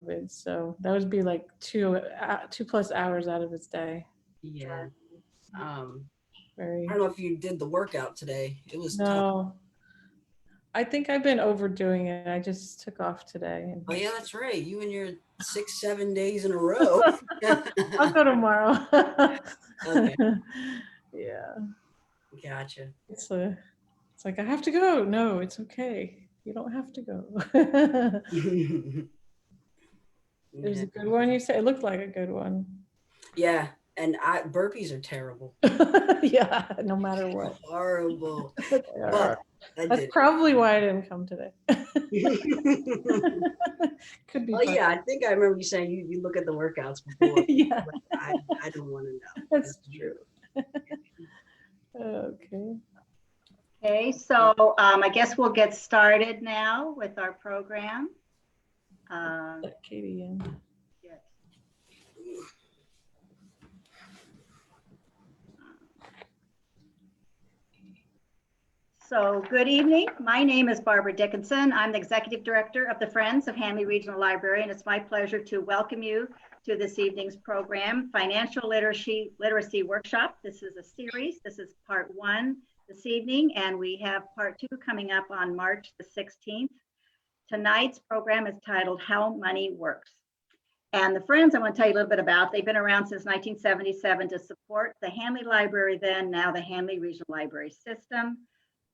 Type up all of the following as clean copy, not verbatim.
COVID. So that would be like 2+ hours out of his day. Yeah. Very. I don't know if you did the workout today. It was tough. No, I think I've been overdoing it. I just took off today. Oh yeah, that's right. You and your 6, 7 days in a row. I'll go tomorrow. Okay, Yeah, gotcha. it's like I have to go. No, it's okay. You don't have to go. There's Yeah. a good one you said. It looked like a good one. Yeah, and burpees are terrible. Yeah, no matter what. Horrible. They But are. I That's did probably why I didn't come today. it. Could be Oh part. yeah, I think I remember you saying you look at the workouts before. Yeah, But I don't want to know. that's true. Okay. Okay, so I guess we'll get started now with our program. Let Katie in. Yes. So good evening. My name is Barbara Dickinson. I'm the Executive Director of the Friends of Hamley Regional Library, and it's my pleasure to welcome you to this evening's program, Financial Literacy Workshop. This is a series. This is part 1 this evening, and we have part 2 coming up on March the 16th. Tonight's program is titled How Money Works. And the Friends I want to tell you a little bit about, they've been around since 1977 to support the Hamley Library then, now the Hamley Regional Library System.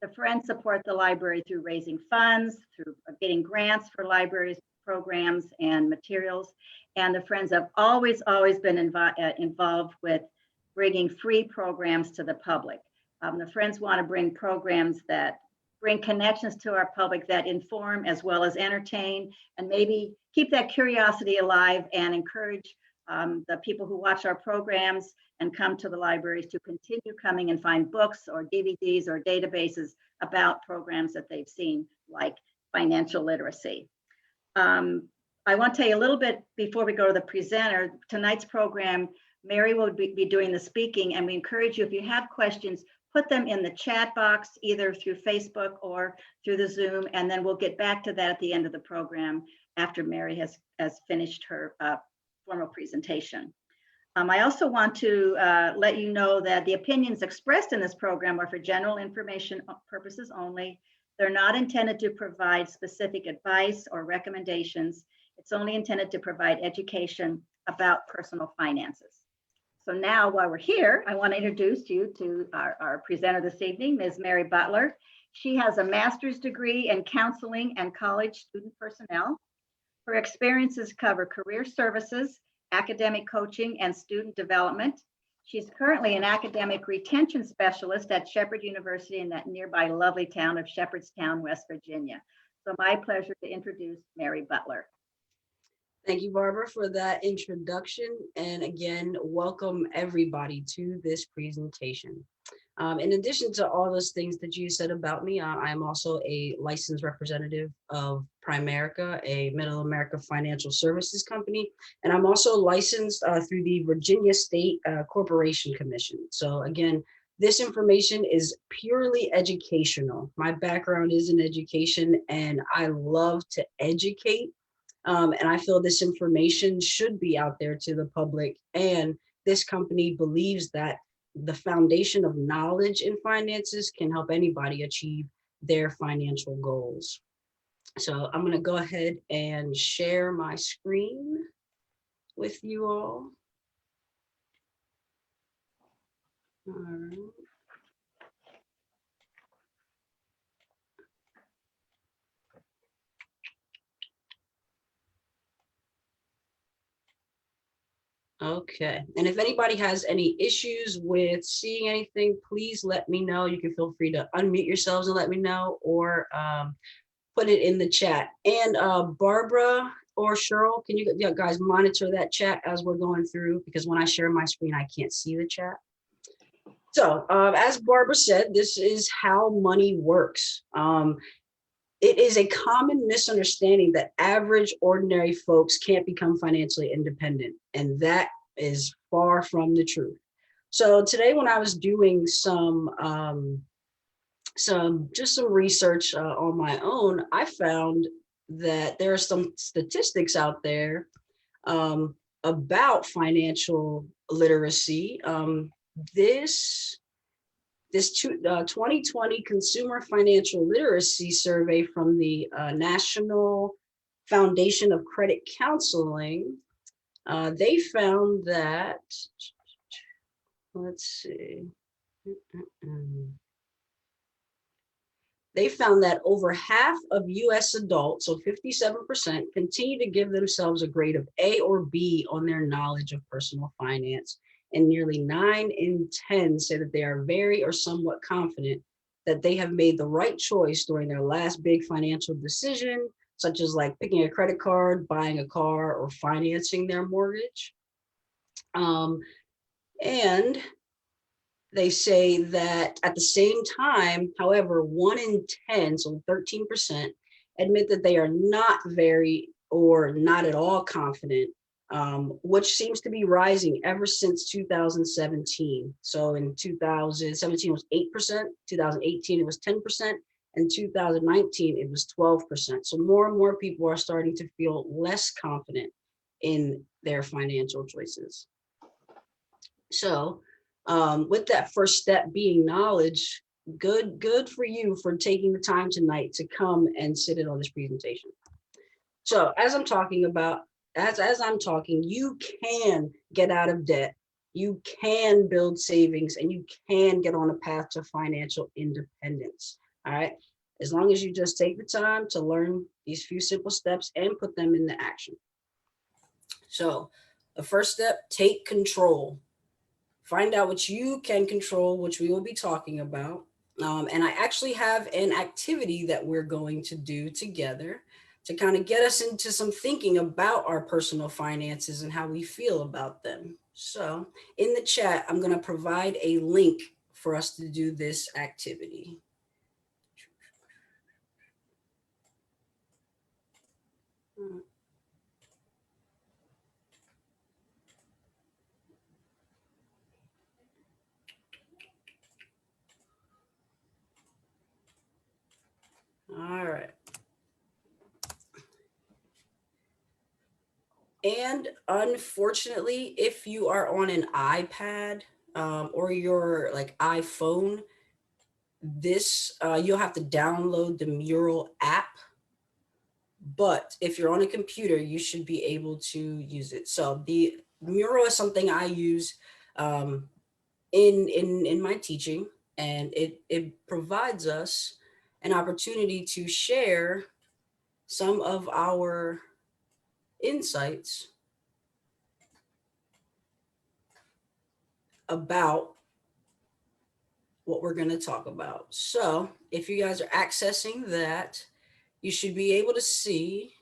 The Friends support the library through raising funds, through getting grants for libraries, programs, and materials. And the Friends have always been involved with bringing free programs to the public. The Friends want to bring programs that bring connections to our public that inform as well as entertain, and maybe keep that curiosity alive and encourage the people who watch our programs and come to the libraries to continue coming and find books or DVDs or databases about programs that they've seen, like financial literacy. I want to tell you a little bit before we go to the presenter. Tonight's program, Mary will be doing the speaking, and we encourage you, if you have questions, put them in the chat box, either through Facebook or through the Zoom, and then we'll get back to that at the end of the program after Mary has finished her formal presentation. I also want to let you know that the opinions expressed in this program are for general information purposes only. They're not intended to provide specific advice or recommendations. It's only intended to provide education about personal finances. So now, while we're here, I want to introduce you to our presenter this evening, Ms. Mary Butler. She has a master's degree in counseling and college student personnel. Her experiences cover career services, academic coaching, and student development. She's currently an academic retention specialist at Shepherd University in that nearby lovely town of Shepherdstown, West Virginia. So my pleasure to introduce Mary Butler. Thank you, Barbara, for that introduction. And again, welcome everybody to this presentation. In addition to all those things that you said about me, I'm also a licensed representative of Primerica, a Middle America financial services company. And I'm also licensed through the Virginia State Corporation Commission. So again, this information is purely educational. My background is in education, and I love to educate. And I feel this information should be out there to the public. And this company believes that the foundation of knowledge in finances can help anybody achieve their financial goals. So I'm going to go ahead and share my screen with you all. All right. Okay, and if anybody has any issues with seeing anything, please let me know. You can feel free to unmute yourselves and let me know, or put it in the chat. And Barbara or Cheryl, can you guys monitor that chat as we're going through? Because when I share my screen, I can't see the chat. So as Barbara said, this is how money works. It is a common misunderstanding that average, ordinary folks can't become financially independent, and that is far from the truth. So today, when I was doing some research on my own, I found that there are some statistics out there about financial literacy. This 2020 Consumer Financial Literacy Survey from the National Foundation of Credit Counseling, they found that, let's see, they found that over half of US adults, so 57%, continue to give themselves a grade of A or B on their knowledge of personal finance. And nearly 9 in 10 say that they are very or somewhat confident that they have made the right choice during their last big financial decision, such as like picking a credit card, buying a car, or financing their mortgage. And they say that at the same time, however, 1 in 10, so 13%, admit that they are not very or not at all confident, which seems to be rising ever since 2017. So in 2017, it was 8%, 2018, it was 10%, and 2019, it was 12%. So more and more people are starting to feel less confident in their financial choices. So with that first step being knowledge, good for you for taking the time tonight to come and sit in on this presentation. So as I'm talking, you can get out of debt, you can build savings, and you can get on a path to financial independence. All right, as long as you just take the time to learn these few simple steps and put them into action. So the first step, take control. Find out what you can control, which we will be talking about. And I actually have an activity that we're going to do together to kind of get us into some thinking about our personal finances and how we feel about them. So in the chat, I'm going to provide a link for us to do this activity. All right. And unfortunately, if you are on an iPad or your like iPhone, this you'll have to download the Mural app. But if you're on a computer, you should be able to use it. So the Mural is something I use in my teaching, and it provides us an opportunity to share some of our insights about what we're going to talk about. So if you guys are accessing that, you should be able to see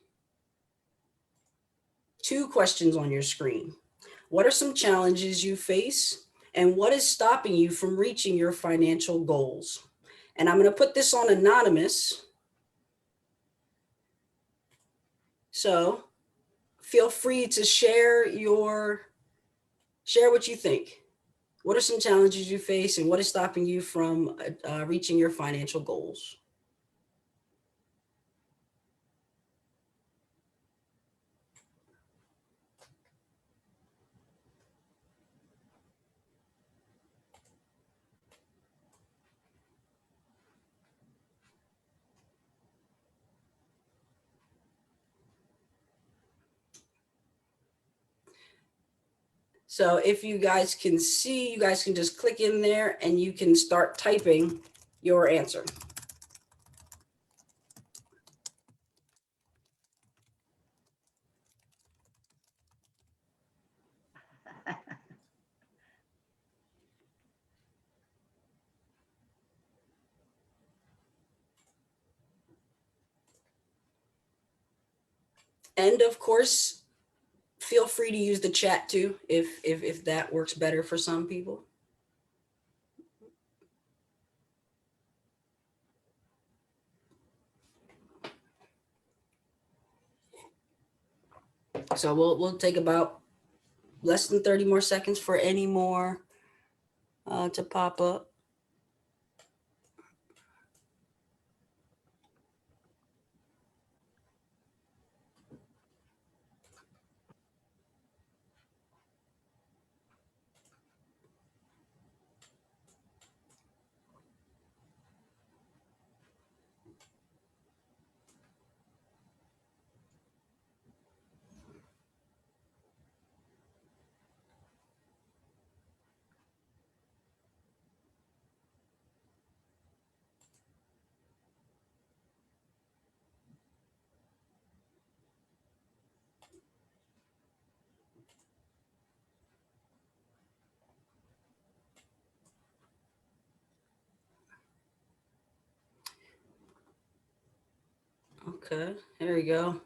2 questions on your screen. What are some challenges you face, and what is stopping you from reaching your financial goals? And I'm going to put this on anonymous. So feel free to share what you think. What are some challenges you face, and what is stopping you from reaching your financial goals? So if you guys can see, you guys can just click in there and you can start typing your answer. And of course, feel free to use the chat too, if that works better for some people. So we'll take about less than 30 more seconds for any more to pop up. Okay, there we go.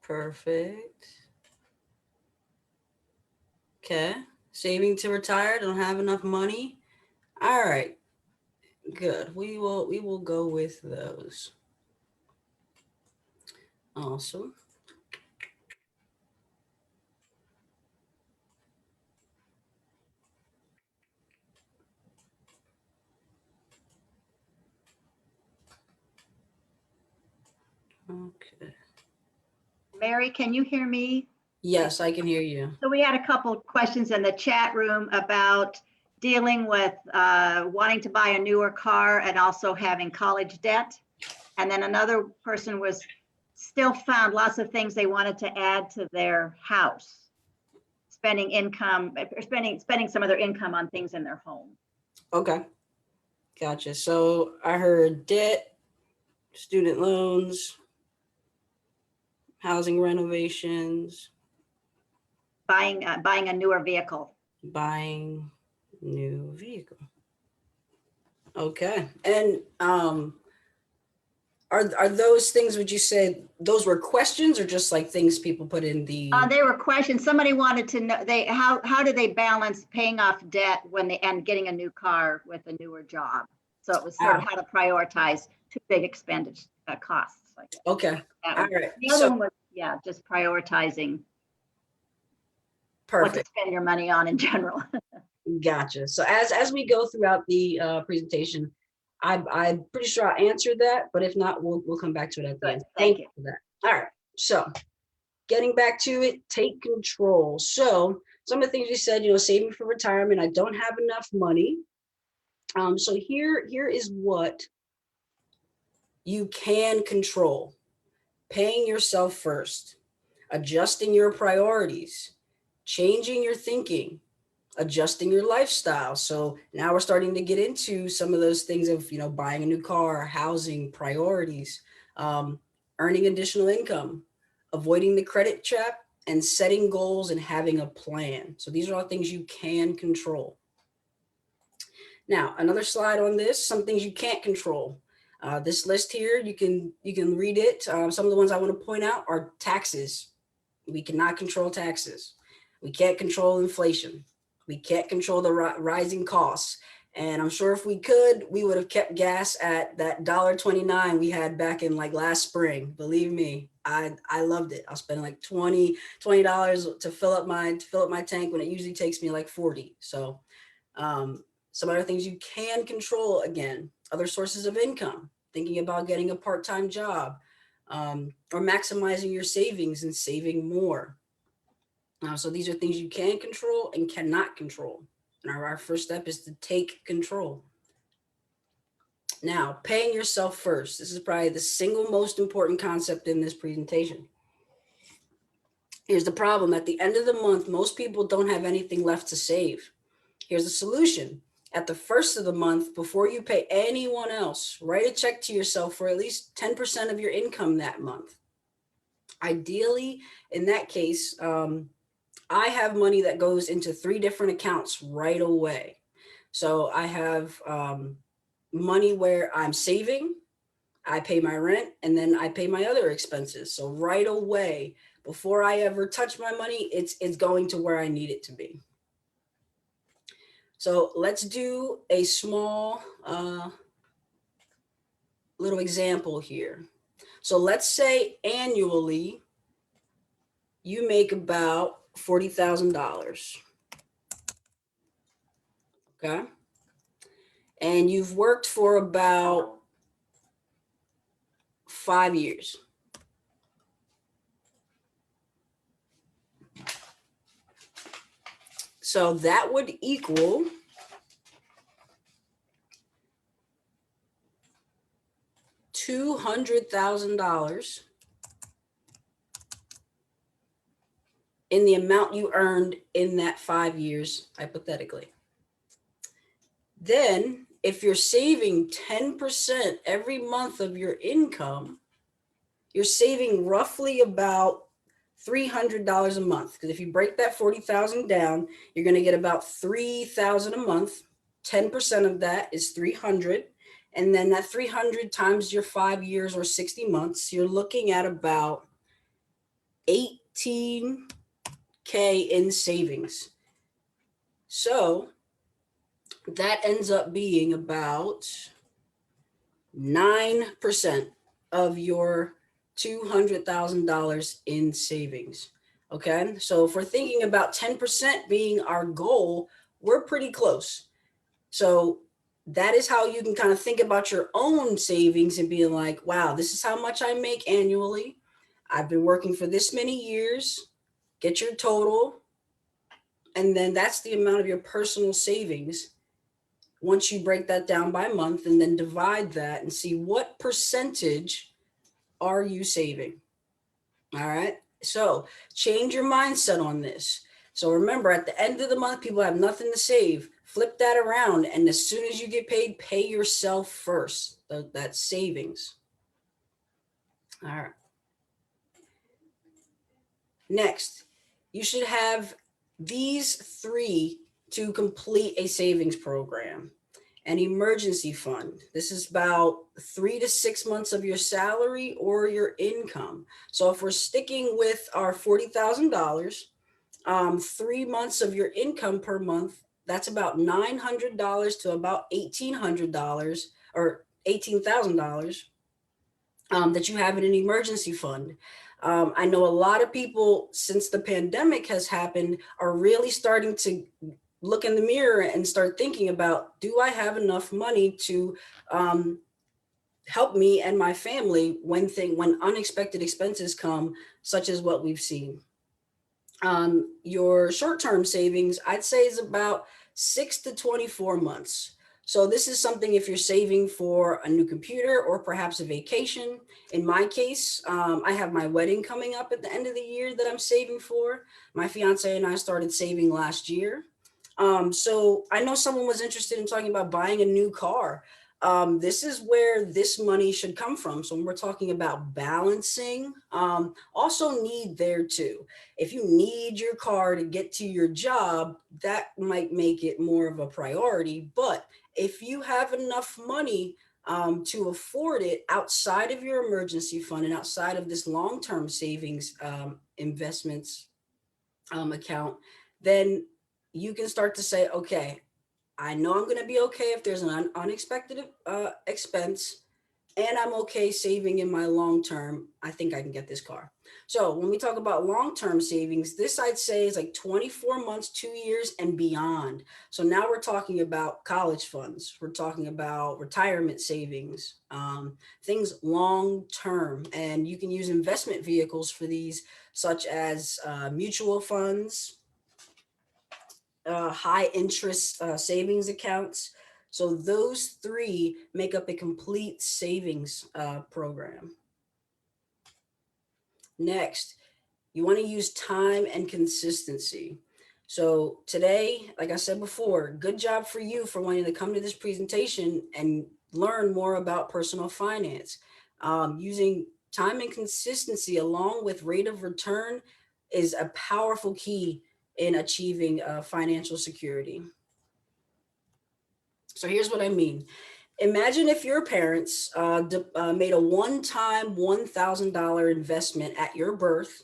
Perfect. Okay, saving to retire, don't have enough money. All right, good. We will go with those. Awesome. Okay. Mary, can you hear me? Yes, I can hear you. So we had a couple questions in the chat room about dealing with wanting to buy a newer car and also having college debt. And then another person was still found lots of things they wanted to add to their house, spending some of their income on things in their home. Okay, gotcha. So I heard debt, student loans, housing renovations, Buying a newer vehicle. buying new vehicle. Okay. And are those things, would you say those were questions or just like things people put in the They were questions. Somebody wanted to know how do they balance paying off debt and getting a new car with a newer job? So it was sort of how to prioritize two big expenditure costs. I guess. Okay. All right. The other one was, yeah, just prioritizing what to Perfect. spend your money on in general. Gotcha. So as we go throughout the presentation, I'm pretty sure I'll answer that, but if not, we'll come back to it at the Good. end. Thank you for that. All right. So getting back to it, take control. So some of the things we said, saving for retirement. I don't have enough money. So here is what you can control. Paying yourself first, adjusting your priorities, changing your thinking, adjusting your lifestyle. So now we're starting to get into some of those things of, buying a new car, housing, priorities, earning additional income, avoiding the credit trap, and setting goals and having a plan. So these are all things you can control. Now, another slide on this, some things you can't control. This list here, you can read it. Some of the ones I want to point out are taxes. We cannot control taxes. We can't control inflation. We can't control the rising costs. And I'm sure if we could, we would have kept gas at that $1.29 we had back in like last spring. Believe me, I loved it. I'll spend like $20 to fill up my tank when it usually takes me like 40. So some other things you can control, again, other sources of income, thinking about getting a part-time job, or maximizing your savings and saving more. So these are things you can control and cannot control. And our first step is to take control. Now, paying yourself first. This is probably the single most important concept in this presentation. Here's the problem. At the end of the month, most people don't have anything left to save. Here's a solution. At the first of the month, before you pay anyone else, write a check to yourself for at least 10% of your income that month. Ideally, in that case, I have money that goes into 3 different accounts right away. So I have money where I'm saving, I pay my rent, and then I pay my other expenses. So right away, before I ever touch my money, it's going to where I need it to be. So let's do a small little example here. So let's say annually you make about $40,000. Okay. And you've worked for about 5 years. So that would equal $200,000 in the amount you earned in that 5 years, hypothetically. Then, if you're saving 10% every month of your income, you're saving roughly about $300 a month. Because if you break that $40,000 down, you're going to get about $3,000 a month. 10% of that is 300. And then that 300 times your 5 years or 60 months, you're looking at about 18K in savings. So that ends up being about 9% of your $200,000 in savings. Okay, so if we're thinking about 10% being our goal, we're pretty close. So that is how you can kind of think about your own savings and being like, wow, this is how much I make annually. I've been working for this many years. Get your total. And then that's the amount of your personal savings. Once you break that down by month and then divide that and see what percentage are you saving. All right. So change your mindset on this. So remember, at the end of the month, people have nothing to save. Flip that around. And as soon as you get paid, pay yourself first. That's savings. All right. Next, you should have these three to complete a savings program. An emergency fund. This is about 3 to 6 months of your salary or your income. So if we're sticking with our $40,000, 3 months of your income per month, that's about $900 to about $1,800 or $18,000 that you have in an emergency fund. I know a lot of people, since the pandemic has happened, are really starting to look in the mirror and start thinking about, do I have enough money to help me and my family when unexpected expenses come, such as what we've seen. Your short-term savings, I'd say, is about 6 to 24 months. So this is something if you're saving for a new computer or perhaps a vacation. In my case, I have my wedding coming up at the end of the year that I'm saving for. My fiance and I started saving last year. So I know someone was interested in talking about buying a new car. This is where this money should come from. So when we're talking about balancing, also need there too. If you need your car to get to your job, that might make it more of a priority. But if you have enough money to afford it outside of your emergency fund and outside of this long-term savings investments account, then you can start to say, okay, I know I'm going to be okay if there's an unexpected expense, and I'm okay saving in my long term. I think I can get this car. So when we talk about long-term savings, this I'd say is like 24 months, 2 years and beyond. So now we're talking about college funds. We're talking about retirement savings, things long-term. And you can use investment vehicles for these, such as mutual funds, high interest savings accounts. So those three make up a complete savings program. Next, you want to use time and consistency. So today, like I said before, good job for you for wanting to come to this presentation and learn more about personal finance. Using time and consistency along with rate of return is a powerful key in achieving financial security. So here's what I mean. Imagine if your parents made a one-time $1,000 investment at your birth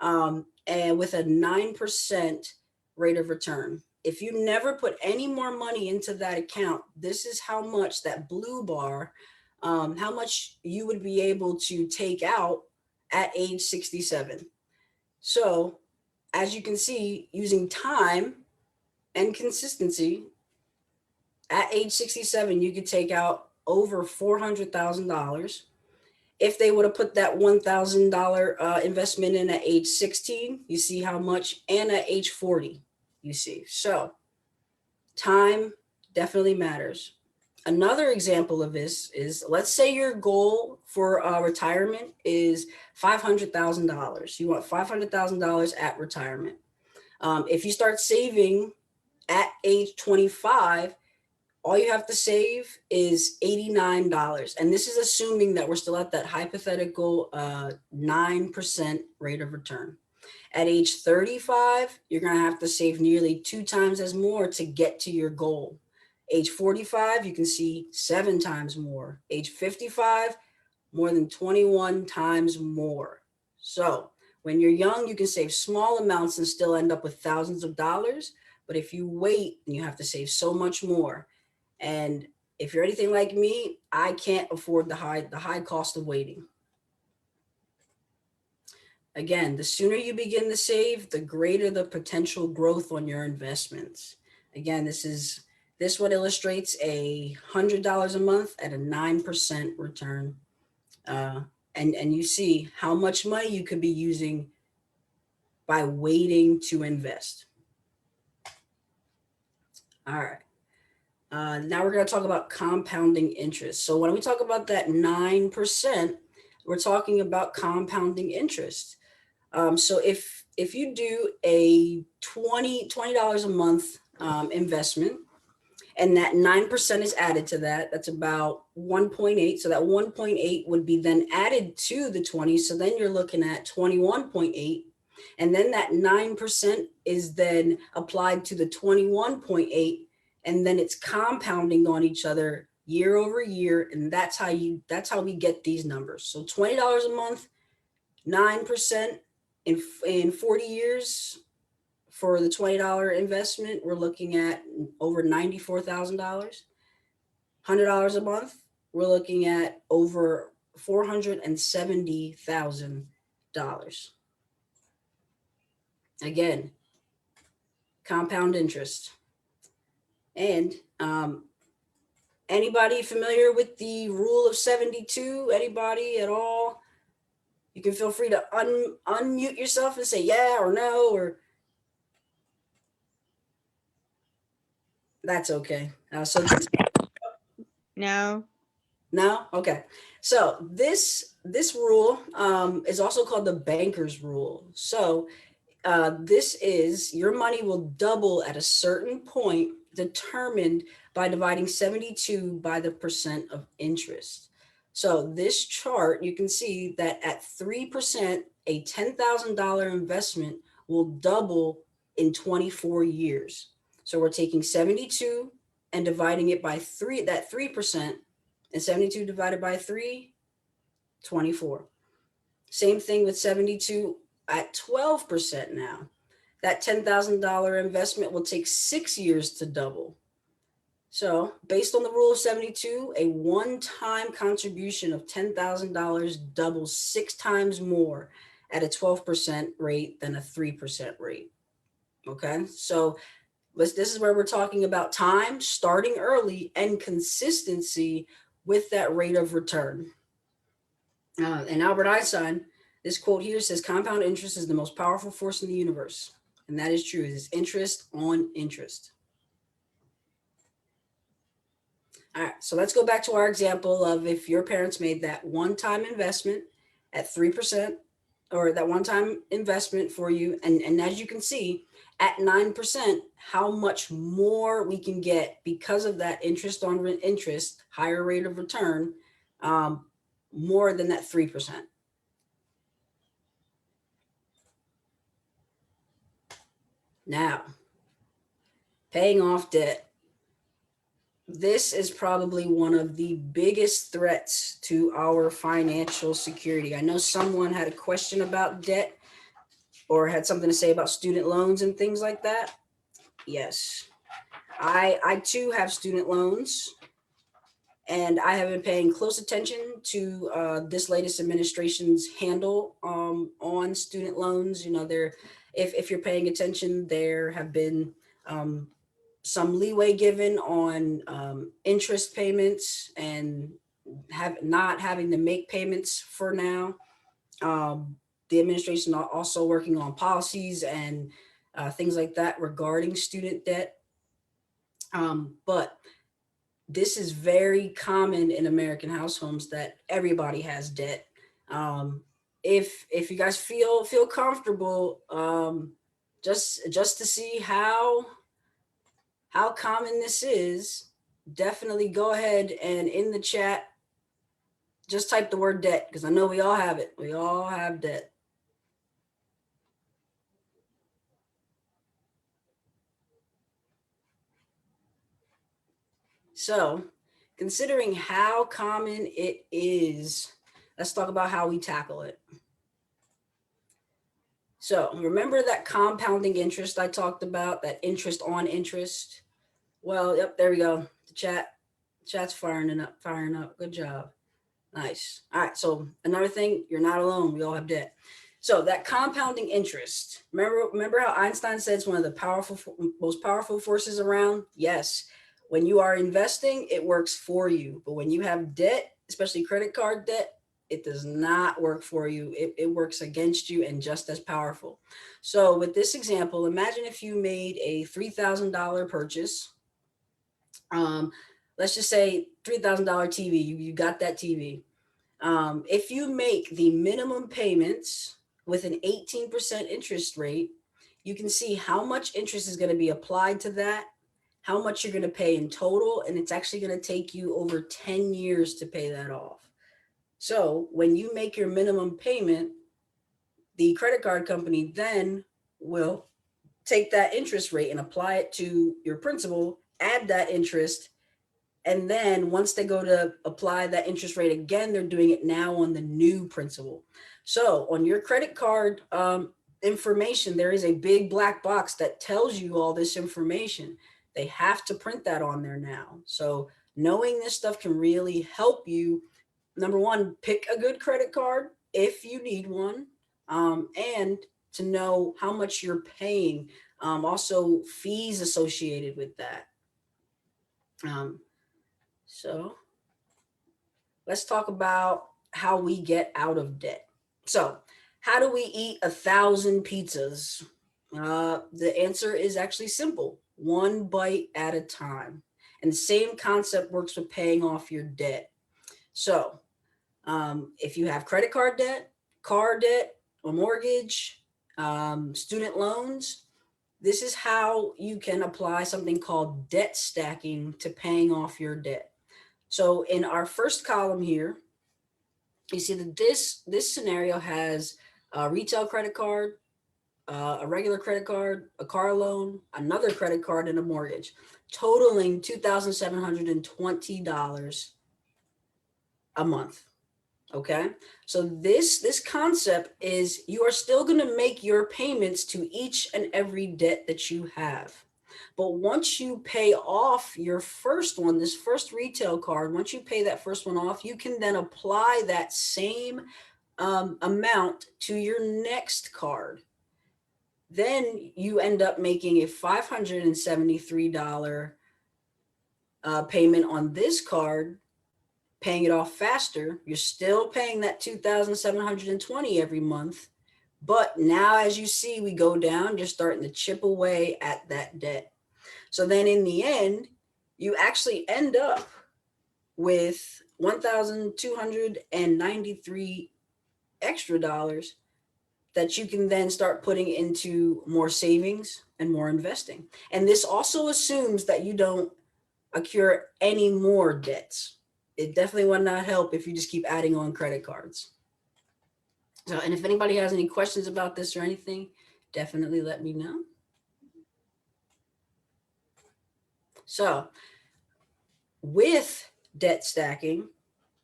and with a 9% rate of return. If you never put any more money into that account, this is how much that blue bar, how much you would be able to take out at age 67. So as you can see, using time and consistency, at age 67, you could take out over $400,000. If they would have put that $1,000 investment in at age 16, you see how much, and at age 40, you see. So time definitely matters. Another example of this is, let's say your goal for retirement is $500,000. You want $500,000 at retirement. If you start saving at age 25, all you have to save is $89. And this is assuming that we're still at that hypothetical 9% rate of return. At age 35, you're going to have to save nearly 2 times as more to get to your goal. Age 45, you can see 7 times more. Age 55, more than 21 times more. So when you're young, you can save small amounts and still end up with thousands of dollars. But if you wait, you have to save so much more. And if you're anything like me, I can't afford the high cost of waiting. Again, the sooner you begin to save, the greater the potential growth on your investments. Again, this one illustrates $100 a month at a 9% return. And you see how much money you could be using by waiting to invest. All right. Now we're going to talk about compounding interest. So when we talk about that 9%, we're talking about compounding interest. So if you do a $20 a month investment, and that 9% is added to that, that's about 1.8. So that 1.8 would be then added to the 20. So then you're looking at 21.8. And then that 9% is then applied to the 21.8. And then it's compounding on each other year over year. And that's how we get these numbers. So $20 a month, 9% in 40 years. For the $20 investment, we're looking at over $94,000. $100 a month, we're looking at over $470,000. Again, compound interest. And anybody familiar with the rule of 72? Anybody at all? You can feel free to unmute yourself and say yeah or no, or that's okay. No. No? Okay. So this rule is also called the banker's rule. So this is your money will double at a certain point determined by dividing 72 by the percent of interest. So this chart, you can see that at 3%, a $10,000 investment will double in 24 years. So we're taking 72 and dividing it by 3, that 3%, and 72 divided by 3, 24. Same thing with 72 at 12% now. That $10,000 investment will take 6 years to double. So based on the rule of 72, a one-time contribution of $10,000 doubles 6 times more at a 12% rate than a 3% rate. Okay, so this is where we're talking about time, starting early, and consistency with that rate of return. And Albert Einstein, this quote here says, compound interest is the most powerful force in the universe. And that is true. It's interest on interest. All right, so let's go back to our example of if your parents made that one-time investment at 3%, or that one-time investment for you. And as you can see, at 9%, how much more we can get because of that interest on interest, higher rate of return, more than that 3%. Now, paying off debt. This is probably one of the biggest threats to our financial security. I know someone had a question about debt or had something to say about student loans and things like that. Yes, I too have student loans, and I have been paying close attention to this latest administration's handle on student loans. You know, if you're paying attention, there have been some leeway given on interest payments and not having to make payments for now. The administration are also working on policies and things like that regarding student debt. But this is very common in American households that everybody has debt. If you guys feel comfortable, just to see how common this is, definitely go ahead and in the chat, just type the word debt, because I know we all have it. We all have debt. So considering how common it is, let's talk about how we tackle it. So remember that compounding interest I talked about, that interest on interest? Well, yep, there we go. The chat's firing up, firing up. Good job. Nice. All right. So another thing, you're not alone. We all have debt. So that compounding interest. Remember how Einstein said it's one of the most powerful forces around? Yes. When you are investing, it works for you. But when you have debt, especially credit card debt, it does not work for you. It works against you and just as powerful. So with this example, imagine if you made a $3,000 purchase. Let's just say $3,000 TV. You got that TV. If you make the minimum payments with an 18% interest rate, you can see how much interest is going to be applied to that, how much you're going to pay in total, and it's actually going to take you over 10 years to pay that off. So when you make your minimum payment, the credit card company then will take that interest rate and apply it to your principal, add that interest, and then once they go to apply that interest rate again, they're doing it now on the new principal. So on your credit card information, there is a big black box that tells you all this information. They have to print that on there now. So knowing this stuff can really help you. Number one, pick a good credit card if you need one, and to know how much you're paying. Also, fees associated with that. So let's talk about how we get out of debt. So how do we eat 1,000 pizzas? The answer is actually simple: one bite at a time. And the same concept works with paying off your debt. So if you have credit card debt, car debt, a mortgage, student loans, this is how you can apply something called debt stacking to paying off your debt. So in our first column here, you see that this scenario has a retail credit card, a regular credit card, a car loan, another credit card, and a mortgage, totaling $2,720 a month. Okay, so this concept is you are still going to make your payments to each and every debt that you have. But once you pay off your first one, this first retail card, once you pay that first one off, you can then apply that same amount to your next card. Then you end up making a $573 payment on this card, paying it off faster. You're still paying that $2,720 every month. But now, as you see, we go down, you're starting to chip away at that debt. So then in the end, you actually end up with $1,293 extra dollars that you can then start putting into more savings and more investing. And this also assumes that you don't accrue any more debts. It definitely would not help if you just keep adding on credit cards. So, and if anybody has any questions about this or anything, definitely let me know. So with debt stacking,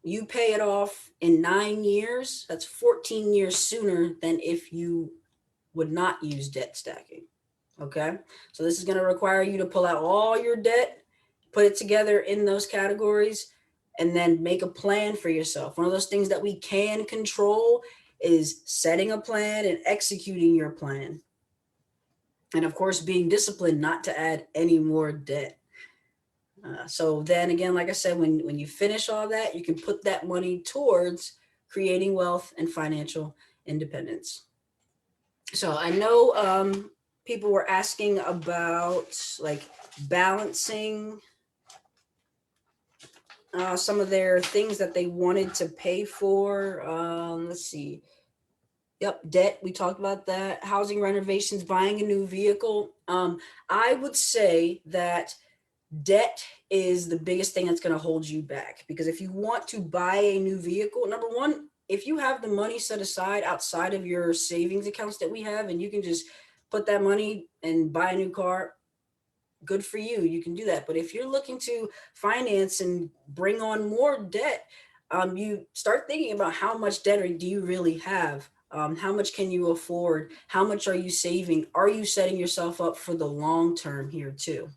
you pay it off in 9 years. That's 14 years sooner than if you would not use debt stacking. Okay. So this is going to require you to pull out all your debt, put it together in those categories, and then make a plan for yourself. One of those things that we can control is setting a plan and executing your plan. And of course, being disciplined not to add any more debt. So then again, like I said, when you finish all that, you can put that money towards creating wealth and financial independence. So I know people were asking about like balancing some of their things that they wanted to pay for. Let's see. Yep, debt. We talked about that. Housing renovations, buying a new vehicle. I would say that debt is the biggest thing that's going to hold you back, because if you want to buy a new vehicle, number one, if you have the money set aside outside of your savings accounts that we have, and you can just put that money and buy a new car, good for you. You can do that. But if you're looking to finance and bring on more debt, you start thinking about how much debt do you really have? How much can you afford? How much are you saving? Are you setting yourself up for the long term here too?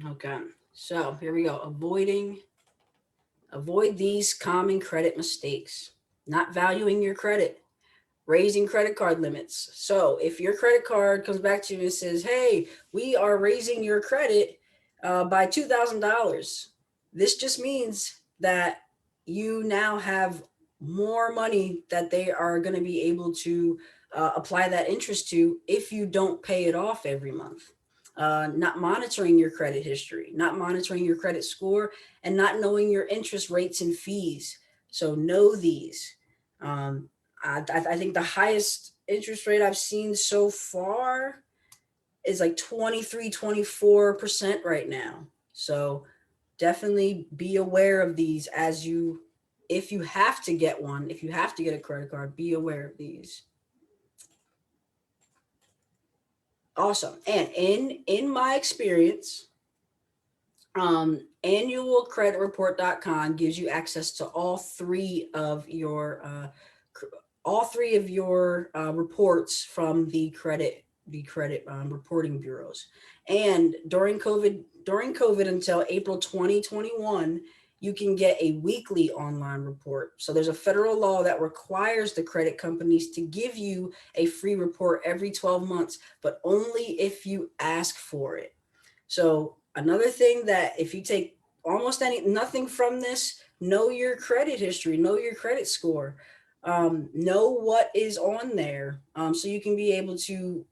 Okay, so here we go. Avoid these common credit mistakes. Not valuing your credit, raising credit card limits. So if your credit card comes back to you and says, hey, we are raising your credit by $2,000, this just means that you now have more money that they are going to be able to apply that interest to if you don't pay it off every month. Not monitoring your credit history, not monitoring your credit score, and not knowing your interest rates and fees. So know these. I think the highest interest rate I've seen so far is like 23, 24% right now. So definitely be aware of these if you have to get one, if you have to get a credit card, be aware of these. Awesome. And in my experience, annualcreditreport.com gives you access to all three of your reports from the credit reporting bureaus. And during COVID until April 2021, you can get a weekly online report. So there's a federal law that requires the credit companies to give you a free report every 12 months, but only if you ask for it. So another thing that if you take nothing from this, know your credit history, know your credit score, know what is on there, so you can be able to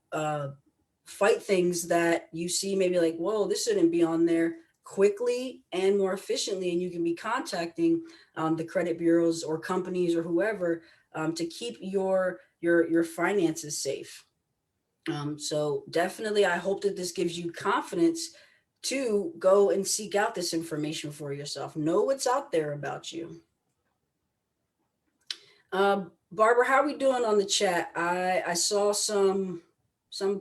fight things that you see maybe like, whoa, this shouldn't be on there, quickly and more efficiently. And you can be contacting the credit bureaus or companies or whoever to keep your finances safe. So definitely, I hope that this gives you confidence to go and seek out this information for yourself. Know what's out there about you. Barbara, how are we doing on the chat? I saw some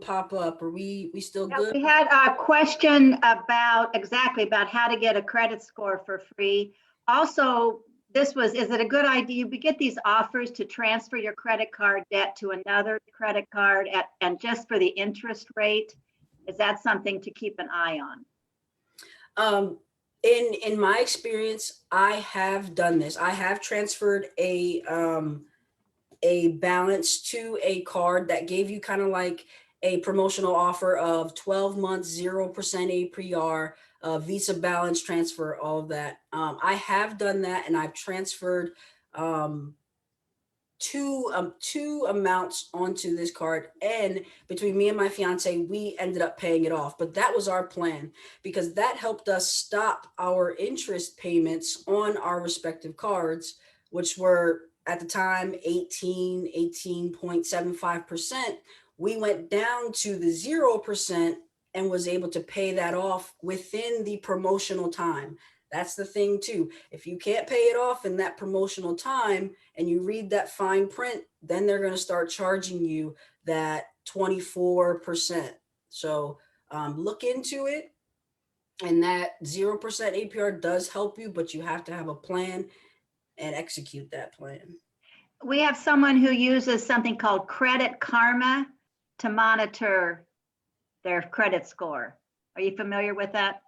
pop up. Are we still good? We had a question about how to get a credit score for free. Also, is it a good idea? We get these offers to transfer your credit card debt to another credit card and just for the interest rate. Is that something to keep an eye on? In my experience, I have done this. I have transferred a balance to a card that gave you kind of like a promotional offer of 12 months, 0% APR, Visa balance transfer, all of that. I have done that, and I've transferred two amounts onto this card, and between me and my fiance, we ended up paying it off. But that was our plan, because that helped us stop our interest payments on our respective cards, which were at the time 18.75%. We went down to the 0% and was able to pay that off within the promotional time. That's the thing too. If you can't pay it off in that promotional time and you read that fine print, then they're going to start charging you that 24%. So look into it. And that 0% APR does help you, but you have to have a plan and execute that plan. We have someone who uses something called Credit Karma to monitor their credit score. Are you familiar with that?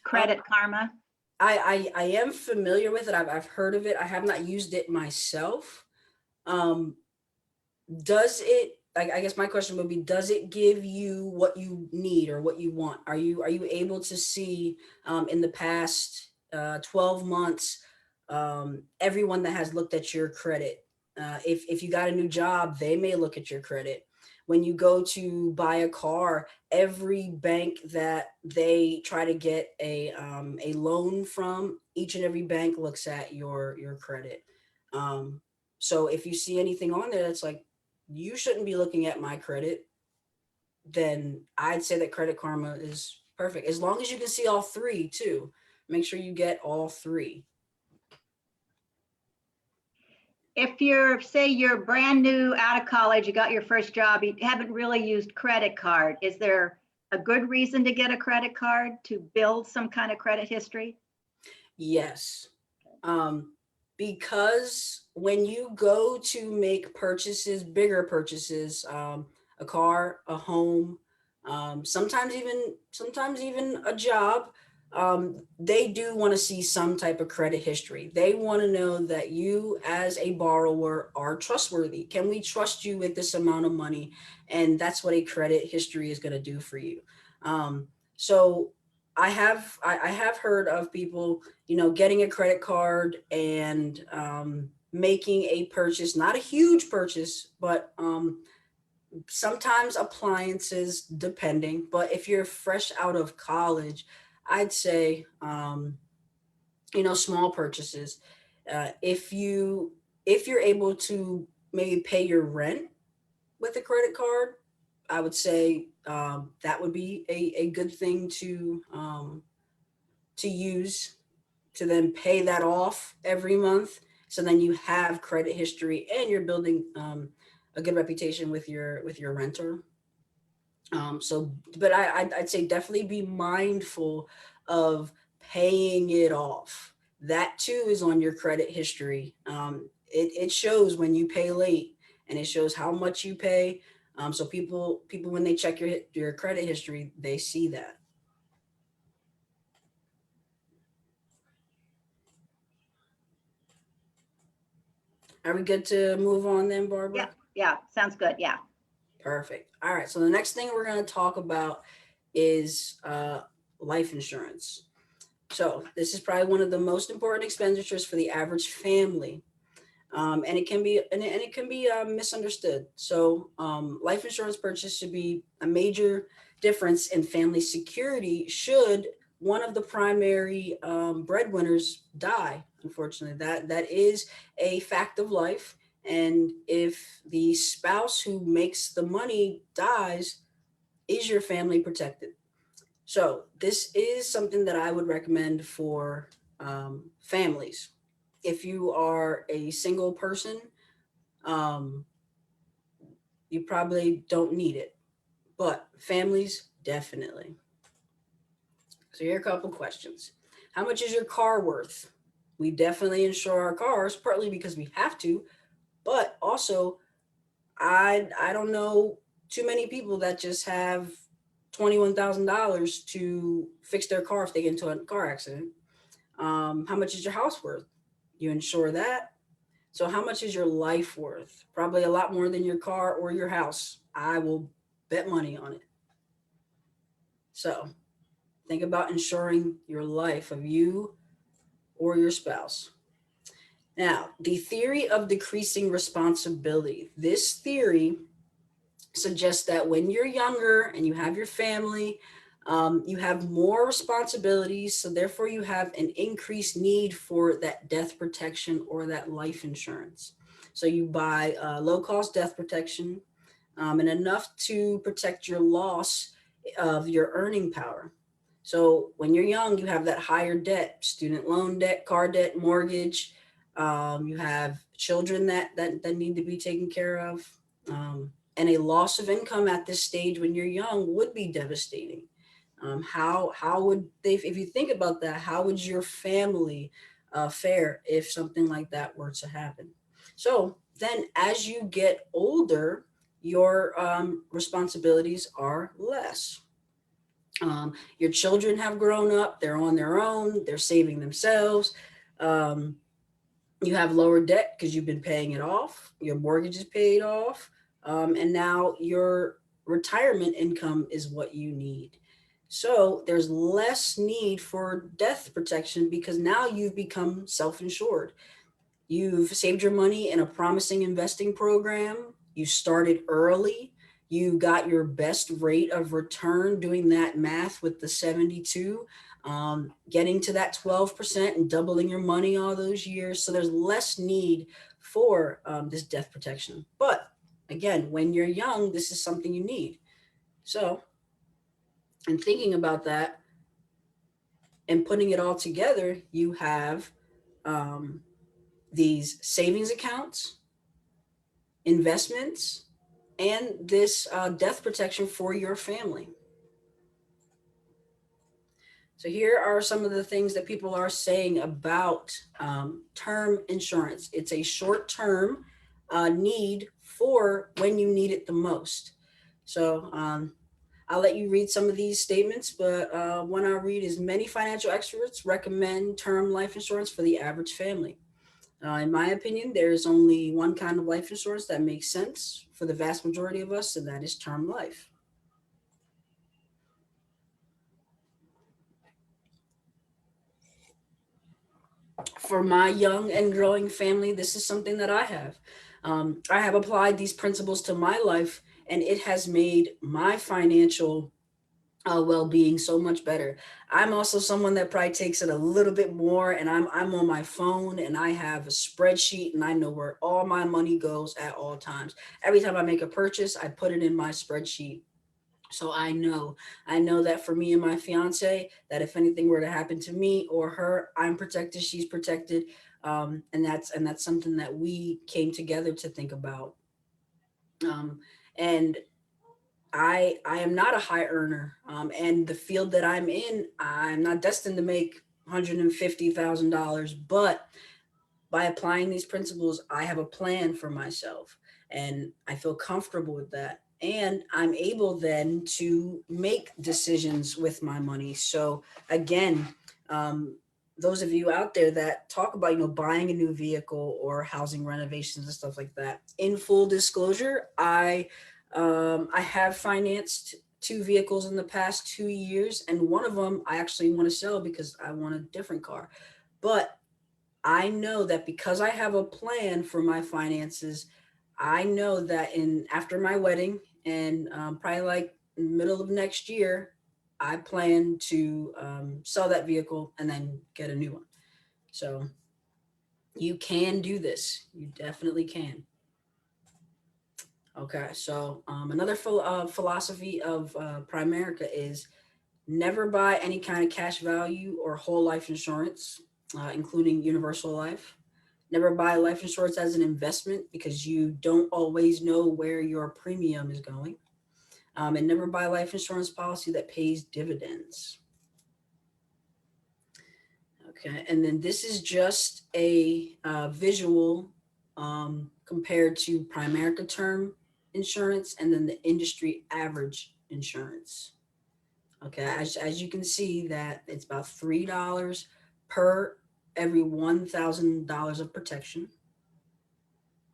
Credit Karma? I am familiar with it. I've heard of it. I have not used it myself. Does it, I guess my question would be, does it give you what you need or what you want? Are you able to see in the past 12 months, everyone that has looked at your credit? If you got a new job, they may look at your credit. When you go to buy a car, every bank that they try to get a loan from, each and every bank looks at your credit. So if you see anything on there that's like, you shouldn't be looking at my credit, then I'd say that Credit Karma is perfect. As long as you can see all three too. Make sure you get all three. if you're, say you're brand new out of college, you got your first job, you haven't really used credit card, is there a good reason to get a credit card to build some kind of credit history? Yes. Because when you go to make purchases, bigger purchases, a car, a home, sometimes even a job, they do want to see some type of credit history. They want to know that you as a borrower are trustworthy. Can we trust you with this amount of money? And that's what a credit history is going to do for you. So I have heard of people, getting a credit card and making a purchase, not a huge purchase, but sometimes appliances, depending. But if you're fresh out of college, I'd say, small purchases. If you're able to maybe pay your rent with a credit card, I would say that would be a good thing to use to then pay that off every month. So then you have credit history and you're building a good reputation with your renter. But I'd say definitely be mindful of paying it off. That too is on your credit history. It shows when you pay late, and it shows how much you pay. So people when they check your credit history, they see that. Are we good to move on then, Yeah, Barbara? yeah, sounds good. Yeah. Perfect. All right. So the next thing we're going to talk about is life insurance. So this is probably one of the most important expenditures for the average family, and it can be misunderstood. So life insurance purchase should be a major difference in family security should one of the primary breadwinners die. Unfortunately, that is a fact of life. And if the spouse who makes the money dies, is your family protected? So this is something that I would recommend for families. If you are a single person, um, you probably don't need it, but families definitely. So here are a couple questions. How much is your car worth? We definitely insure our cars, partly because we have to, but also I don't know too many people that just have $21,000 to fix their car if they get into a car accident. How much is your house worth? You insure that. So how much is your life worth? Probably a lot more than your car or your house. I will bet money on it. So think about insuring your life of you or your spouse. Now, the theory of decreasing responsibility. This theory suggests that when you're younger and you have your family, you have more responsibilities. So, therefore, you have an increased need for that death protection or that life insurance. So, you buy low cost death protection and enough to protect your loss of your earning power. So, when you're young, you have that higher debt, student loan debt, car debt, mortgage. You have children that need to be taken care of. And a loss of income at this stage when you're young would be devastating. How would they, if you think about that, how would your family fare if something like that were to happen? So then, as you get older, your responsibilities are less. Your children have grown up; they're on their own; they're saving themselves. Um, you have lower debt because you've been paying it off. Your mortgage is paid off, and now your retirement income is what you need. So there's less need for death protection because now you've become self-insured. You've saved your money in a promising investing program. You started early. You got your best rate of return doing that math with the 72, getting to that 12% and doubling your money all those years. So there's less need for this death protection. But again, when you're young, this is something you need. So, and thinking about that and putting it all together, you have um, these savings accounts, investments, and this death protection for your family. So here are some of the things that people are saying about term insurance. It's a short-term need for when you need it the most. So I'll let you read some of these statements, but one I'll read is many financial experts recommend term life insurance for the average family. In my opinion, there is only one kind of life insurance that makes sense for the vast majority of us, and that is term life. For my young and growing family, this is something that I have. I have applied these principles to my life, and it has made my financial well-being so much better. I'm also someone that probably takes it a little bit more, and I'm on my phone and I have a spreadsheet and I know where all my money goes at all times. Every time I make a purchase, I put it in my spreadsheet. So I know that for me and my fiance, that if anything were to happen to me or her, I'm protected, she's protected. And that's something that we came together to think about. Um, and I am not a high earner, and the field that I'm in, I'm not destined to make $150,000. But by applying these principles, I have a plan for myself, and I feel comfortable with that. And I'm able then to make decisions with my money. So again, um, those of you out there that talk about buying a new vehicle or housing renovations and stuff like that, in full disclosure, I have financed two vehicles in the past 2 years, and one of them I actually want to sell because I want a different car. But I know that because I have a plan for my finances, I know that in after my wedding and probably like middle of next year, I plan to sell that vehicle and then get a new one. So you can do this. You definitely can. Okay, so another philosophy of Primerica is never buy any kind of cash value or whole life insurance, including universal life. Never buy life insurance as an investment because you don't always know where your premium is going. And never buy life insurance policy that pays dividends. Okay, and then this is just a visual compared to Primerica term insurance and then the industry average insurance. Okay, as you can see that it's about $3 per every $1,000 of protection.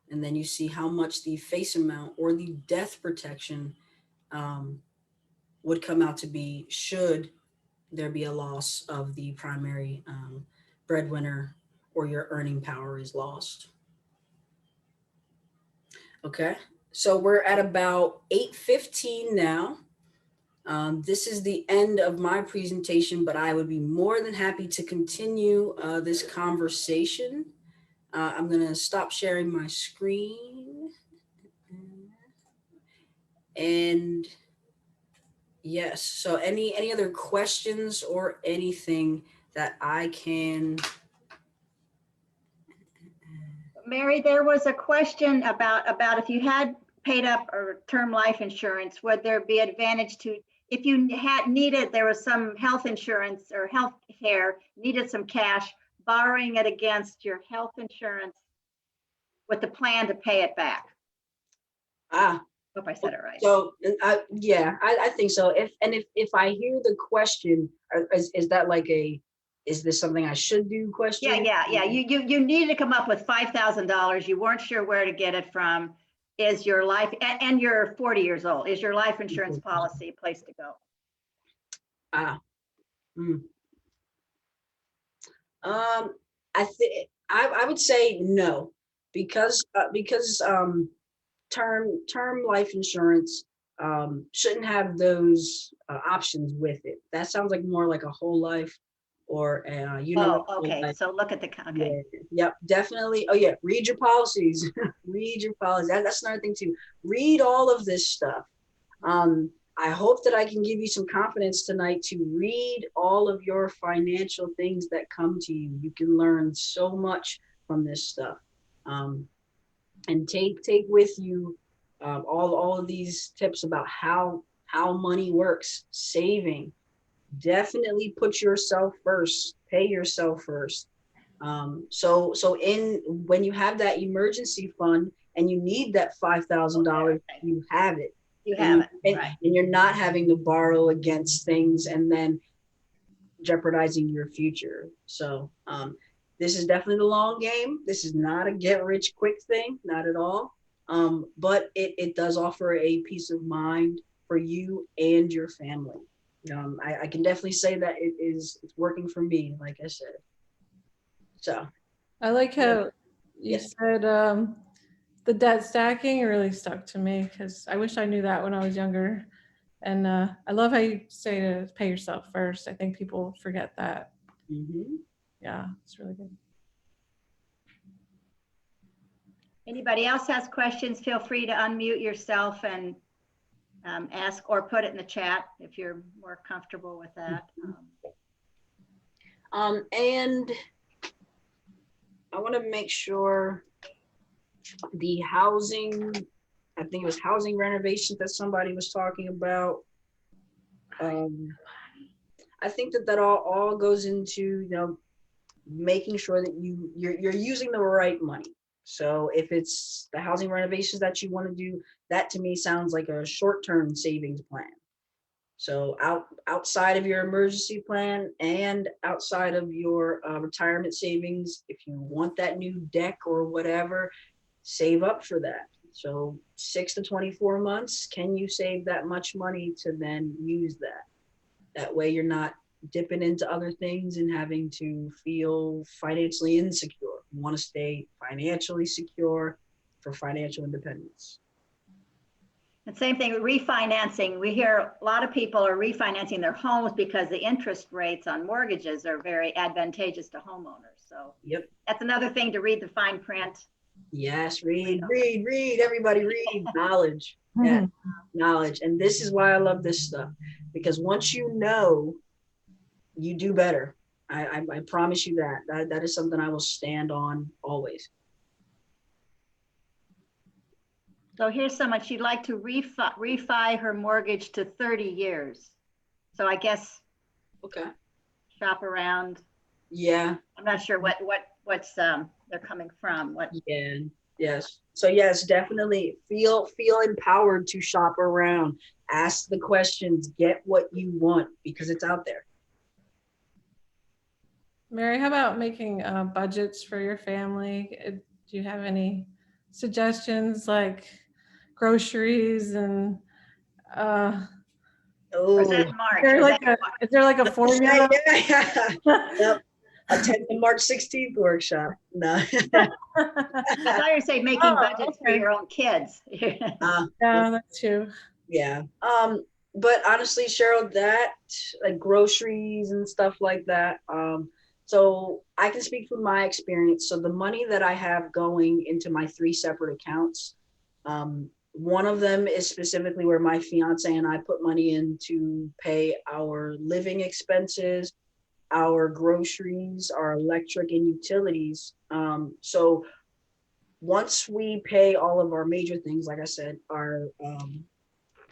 And then you see how much the face amount or the death protection would come out to be should there be a loss of the primary breadwinner or your earning power is lost. Okay, so we're at about 8:15 now. This is the end of my presentation, but I would be more than happy to continue this conversation. I'm going to stop sharing my screen. And yes, so any other questions or anything that I can? Mary, there was a question about if you had paid up or term life insurance, would there be advantage to if you had needed, there was some health insurance or health care, needed some cash, borrowing it against your health insurance with the plan to pay it back. Ah, Hope I said it right. so yeah, I think so. If I hear the question, is that like is this something I should do question? Yeah. You needed to come up with $5,000. You weren't sure where to get it from. Is your life, and you're 40 years old, is your life insurance policy a place to go? Ah, hmm. I would say no, because term life insurance shouldn't have those options with it. That sounds like more like a whole life or a universal Okay. life. So look at the, okay. Yeah, yep, definitely. Oh yeah, read your policies. Read your policies. That's another thing too. Read all of this stuff. I hope that I can give you some confidence tonight to read all of your financial things that come to you. You can learn so much from this stuff. And take with you all of these tips about how money works, saving. Definitely put yourself first, pay yourself first. So when you have that emergency fund and you need that $5,000, you have it. You have it, right. And you're not having to borrow against things and then jeopardizing your future. So this is definitely the long game. This is not a get rich quick thing, not at all. But it does offer a peace of mind for you and your family. I can definitely say that it's working for me, like I said. So I like how you said the debt stacking really stuck to me because I wish I knew that when I was younger. And I love how you say to pay yourself first. I think people forget that. Yeah, it's really good. Anybody else has questions, feel free to unmute yourself and ask or put it in the chat if you're more comfortable with that. And I want to make sure the housing, I think it was housing renovations that somebody was talking about. I think that all goes into, making sure that you're using the right money. So if it's the housing renovations that you want to do, that to me sounds like a short-term savings plan. So outside of your emergency plan and outside of your retirement savings, if you want that new deck or whatever, save up for that. So 6 to 24 months, can you save that much money to then use that? That way you're not dipping into other things and having to feel financially insecure. You want to stay financially secure for financial independence. And same thing with refinancing. We hear a lot of people are refinancing their homes because the interest rates on mortgages are very advantageous to homeowners. So that's another thing to read the fine print. Yes, read, everybody read. Knowledge. Yeah, knowledge. And this is why I love this stuff, because once you know, you do better. I promise you that is something I will stand on always. So here's someone, she'd like to refi her mortgage to 30 years. So I guess shop around. Yeah. I'm not sure what's they're coming from. Yeah. Yes. So yes, definitely feel empowered to shop around. Ask the questions, get what you want, because it's out there. Mary, how about making budgets for your family? Do you have any suggestions, like groceries and is that March? Is there like a formula? Yep. Attend the March 16th workshop. No. I thought you were saying making budgets for your own kids. Yeah, that's true. Yeah. But honestly, Cheryl, that like groceries and stuff like that. So I can speak from my experience. So the money that I have going into my 3 separate accounts, one of them is specifically where my fiance and I put money in to pay our living expenses, our groceries, our electric and utilities. So once we pay all of our major things, like I said, our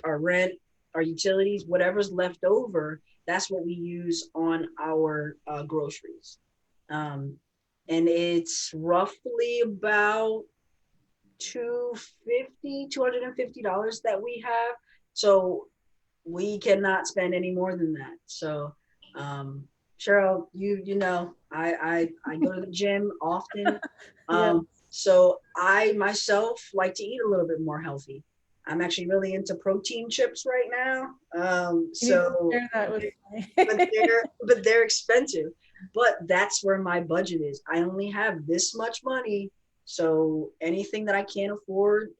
rent, our utilities, whatever's left over, that's what we use on our groceries. And it's roughly about $250 that we have. So we cannot spend any more than that. So Cheryl, you know, I go to the gym often. So I myself like to eat a little bit more healthy. I'm actually really into protein chips right now. So share that with me. but they're expensive. But that's where my budget is. I only have this much money. So anything that I can't afford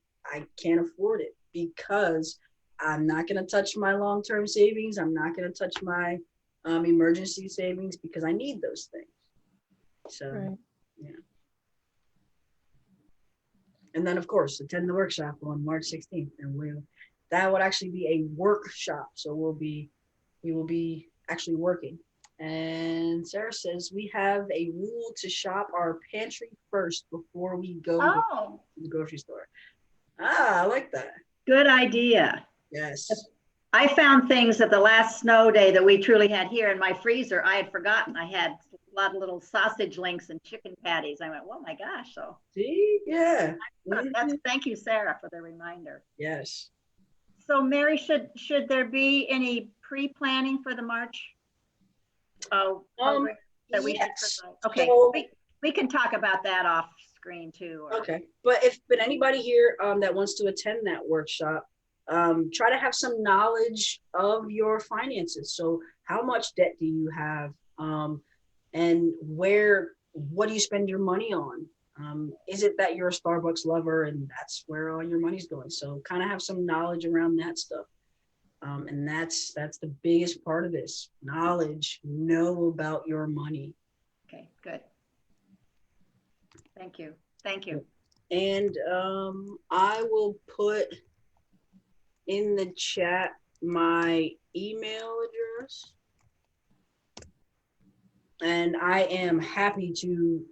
it, because I'm not going to touch my long-term savings. I'm not going to touch my emergency savings, because I need those things. So, yeah. And then, of course, attend the workshop on March 16th. And that would actually be a workshop. So we will be actually working. And Sarah says, we have a rule to shop our pantry first before we go to Oh, the grocery store. Ah, I like that. good idea. Yes. I found things at the last snow day that we truly had here in my freezer. I had forgotten. I had a lot of little sausage links and chicken patties. I went, oh my gosh. So See? Yeah. thank you, Sarah, for the reminder. Yes. So Mary, should there be any pre-planning for the March? Program that we should Yes. provide? Okay, So, we can talk about that off screen too. okay. But anybody here that wants to attend that workshop, try to have some knowledge of your finances. So how much debt do you have? And what do you spend your money on? Is it that you're a Starbucks lover and that's where all your money's going? So kind of have some knowledge around that stuff. And that's the biggest part of this knowledge. Know about your money. Okay, good. Thank you. Thank you. And I will put in the chat my email address. And I am happy to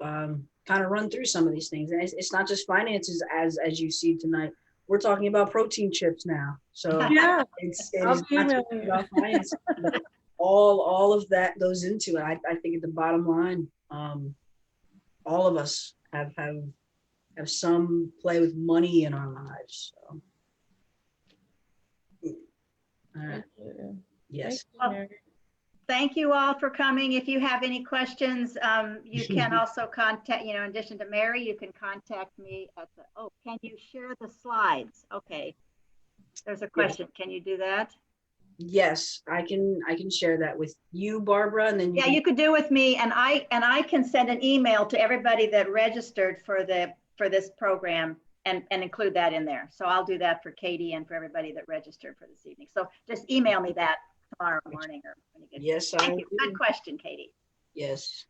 kind of run through some of these things. And it's not just finances as you see tonight. We're talking about protein chips now. So Yeah, it's I'll not email just you. about finances. All of that goes into it. I think at the bottom line, all of us have some play with money in our lives. So. All right. Thank you. Yes. Thank you, Mary. Thank you all for coming. If you have any questions, you can also contact, in addition to Mary, you can contact me at can you share the slides? Okay. There's a question. Can you do that? Yes, I can share that with you, Barbara, and then You could do with me, and I can send an email to everybody that registered for this program and include that in there. So I'll do that for Katie and for everybody that registered for this evening. So just email me that tomorrow morning or when you get. Yes, Thank you. Good question, Katie. Yes.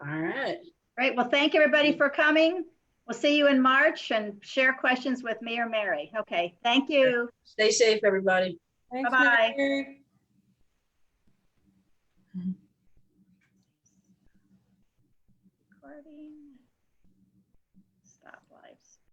All right. Great. Well, thank everybody for coming. We'll see you in March and share questions with me or Mary. Okay. Thank you. Stay safe, everybody. Thanks, Bye-bye. Mary. Recording.